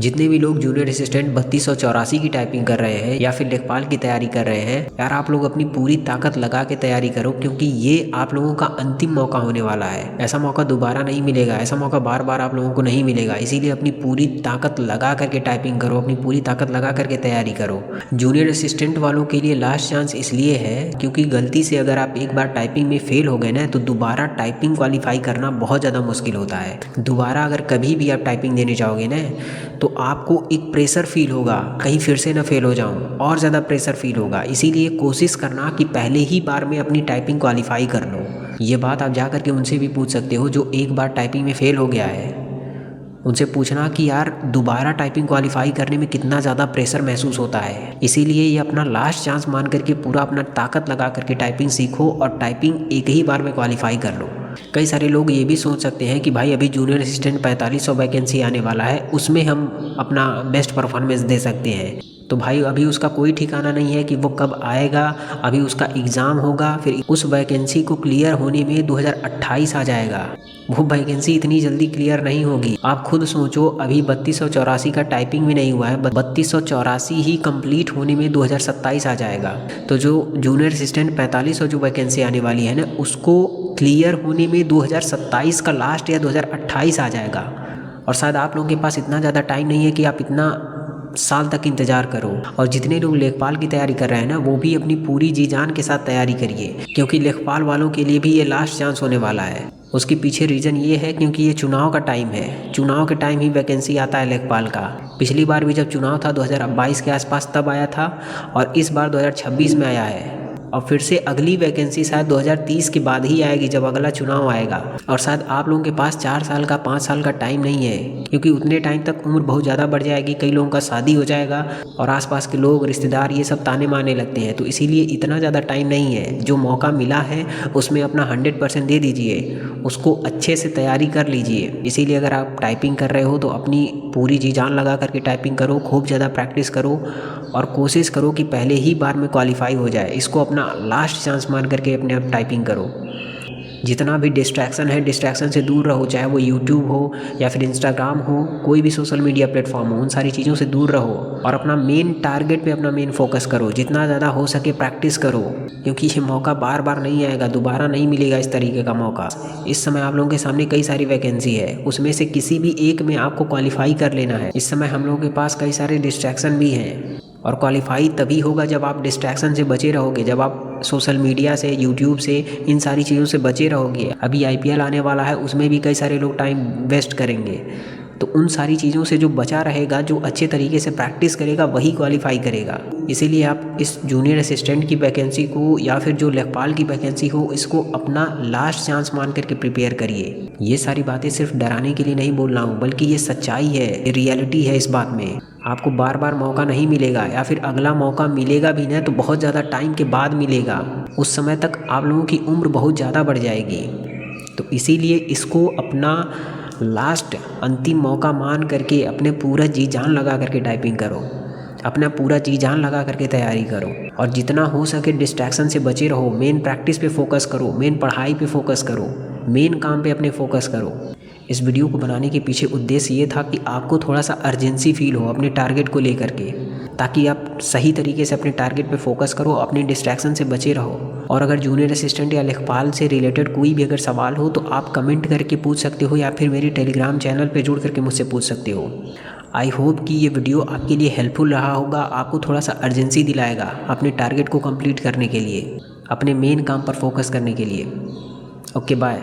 जितने भी लोग जूनियर असिस्टेंट 3284 की टाइपिंग कर रहे हैं या फिर लेखपाल की तैयारी कर रहे हैं, यार आप लोग अपनी पूरी ताकत लगा के तैयारी करो, क्योंकि ये आप लोगों का अंतिम मौका होने वाला है। ऐसा मौका दोबारा नहीं मिलेगा, ऐसा मौका बार बार आप लोगों को नहीं मिलेगा। इसीलिए अपनी पूरी ताकत लगा करके टाइपिंग करो, अपनी पूरी ताकत लगा करके तैयारी करो। जूनियर असिस्टेंट वालों के लिए लास्ट चांस इसलिए है क्योंकि गलती से अगर आप एक बार टाइपिंग में फेल हो गए ना, तो दोबारा टाइपिंग क्वालिफाई करना बहुत ज़्यादा मुश्किल होता है। दोबारा अगर कभी भी आप टाइपिंग देने जाओगे ना, तो आपको एक प्रेशर फील होगा, कहीं फिर से ना फेल हो जाऊं, और ज़्यादा प्रेशर फील होगा। इसीलिए कोशिश करना कि पहले ही बार में अपनी टाइपिंग क्वालिफाई कर लो। ये बात आप जा करके उनसे भी पूछ सकते हो जो एक बार टाइपिंग में फेल हो गया है। उनसे पूछना कि यार दोबारा टाइपिंग क्वालिफाई करने में कितना ज़्यादा प्रेशर महसूस होता है। इसीलिए ये अपना लास्ट चांस मान करके पूरा अपना ताकत लगा करके टाइपिंग सीखो और टाइपिंग एक ही बार में क्वालिफाई कर लो। कई सारे लोग ये भी सोच सकते हैं कि भाई अभी जूनियर असिस्टेंट 4500 वैकेंसी आने वाला है, उसमें हम अपना बेस्ट परफॉर्मेंस दे सकते हैं। तो भाई अभी उसका कोई ठिकाना नहीं है कि वो कब आएगा। अभी उसका एग्ज़ाम होगा, फिर उस वैकेंसी को क्लियर होने में 2028 आ जाएगा। वो वैकेंसी इतनी जल्दी क्लियर नहीं होगी। आप खुद सोचो, अभी 3284 का टाइपिंग भी नहीं हुआ है, 3284 ही कंप्लीट होने में 2027 आ जाएगा। तो जो जूनियर असिस्टेंट 4500 जो वैकेंसी आने वाली है ना, उसको क्लियर होने में 2027 का लास्ट या 2028 आ जाएगा। और शायद आप लोगों के पास इतना ज़्यादा टाइम नहीं है कि आप इतना साल तक इंतज़ार करो। और जितने लोग लेखपाल की तैयारी कर रहे हैं ना, वो भी अपनी पूरी जी जान के साथ तैयारी करिए, क्योंकि लेखपाल वालों के लिए भी ये लास्ट चांस होने वाला है। उसके पीछे रीज़न ये है क्योंकि ये चुनाव का टाइम है। चुनाव के टाइम ही वैकेंसी आता है लेखपाल का। पिछली बार भी जब चुनाव था 2022 के आसपास तब आया था, और इस बार 2026 में आया है। और फिर से अगली वैकेंसी शायद 2030 के बाद ही आएगी, जब अगला चुनाव आएगा। और शायद आप लोगों के पास 4 साल का 5 साल का टाइम नहीं है, क्योंकि उतने टाइम तक उम्र बहुत ज़्यादा बढ़ जाएगी। कई लोगों का शादी हो जाएगा और आसपास के लोग, रिश्तेदार ये सब ताने मारने लगते हैं। तो इसीलिए इतना ज़्यादा टाइम नहीं है। जो मौका मिला है उसमें अपना 100% दे दीजिए, उसको अच्छे से तैयारी कर लीजिए। इसीलिए अगर आप टाइपिंग कर रहे हो तो अपनी पूरी जी जान लगा करके टाइपिंग करो, खूब ज़्यादा प्रैक्टिस करो और कोशिश करो कि पहले ही बार में क्वालिफाई हो जाए। इसको अपना लास्ट चांस मान करके अपने आप टाइपिंग करो। जितना भी डिस्ट्रैक्शन है, डिस्ट्रैक्शन से दूर रहो, चाहे वो यूट्यूब हो या फिर इंस्टाग्राम हो, कोई भी सोशल मीडिया प्लेटफॉर्म हो, उन सारी चीज़ों से दूर रहो और अपना मेन टारगेट पे अपना मेन फोकस करो। जितना ज़्यादा हो सके प्रैक्टिस करो, क्योंकि ये मौका बार बार नहीं आएगा, दोबारा नहीं मिलेगा इस तरीके का मौका। इस समय आप लोगों के सामने कई सारी वैकेंसी है, उसमें से किसी भी एक में आपको क्वालिफाई कर लेना है। इस समय हम लोगों के पास कई सारे डिस्ट्रैक्शन भी हैं, और क्वालिफाई तभी होगा जब आप डिस्ट्रैक्शन से बचे रहोगे, जब आप सोशल मीडिया से, यूट्यूब से, इन सारी चीज़ों से बचे रहोगे। अभी IPL आने वाला है, उसमें भी कई सारे लोग टाइम वेस्ट करेंगे। तो उन सारी चीज़ों से जो बचा रहेगा, जो अच्छे तरीके से प्रैक्टिस करेगा, वही क्वालिफाई करेगा। इसीलिए आप इस जूनियर असिस्टेंट की वैकेंसी को या फिर जो लेखपाल की वैकेंसी हो, इसको अपना लास्ट चांस मान करके प्रिपेयर करिए। ये सारी बातें सिर्फ डराने के लिए नहीं बोल रहा हूँ, बल्कि ये सच्चाई है, रियलिटी है। इस बात में आपको बार बार मौका नहीं मिलेगा, या फिर अगला मौका मिलेगा भी ना तो बहुत ज़्यादा टाइम के बाद मिलेगा। उस समय तक आप लोगों की उम्र बहुत ज़्यादा बढ़ जाएगी। तो इसीलिए इसको अपना लास्ट अंतिम मौका मान करके अपने पूरा जी जान लगा करके टाइपिंग करो, अपना पूरा जी जान लगा करके तैयारी करो, और जितना हो सके डिस्ट्रैक्शन से बचे रहो। मेन प्रैक्टिस पे फोकस करो, मेन पढ़ाई पे फोकस करो, मेन काम पे अपने फोकस करो। इस वीडियो को बनाने के पीछे उद्देश्य ये था कि आपको थोड़ा सा अर्जेंसी फील हो अपने टारगेट को लेकर के, ताकि आप सही तरीके से अपने टारगेट पे फोकस करो, अपने डिस्ट्रैक्शन से बचे रहो। और अगर जूनियर असिस्टेंट या लेखपाल से रिलेटेड कोई भी अगर सवाल हो तो आप कमेंट करके पूछ सकते हो, या फिर मेरे टेलीग्राम चैनल पे जुड़ करके मुझसे पूछ सकते हो। आई होप कि ये वीडियो आपके लिए हेल्पफुल रहा होगा, आपको थोड़ा सा अर्जेंसी दिलाएगा अपने टारगेट को कंप्लीट करने के लिए, अपने मेन काम पर फोकस करने के लिए। Okay, bye.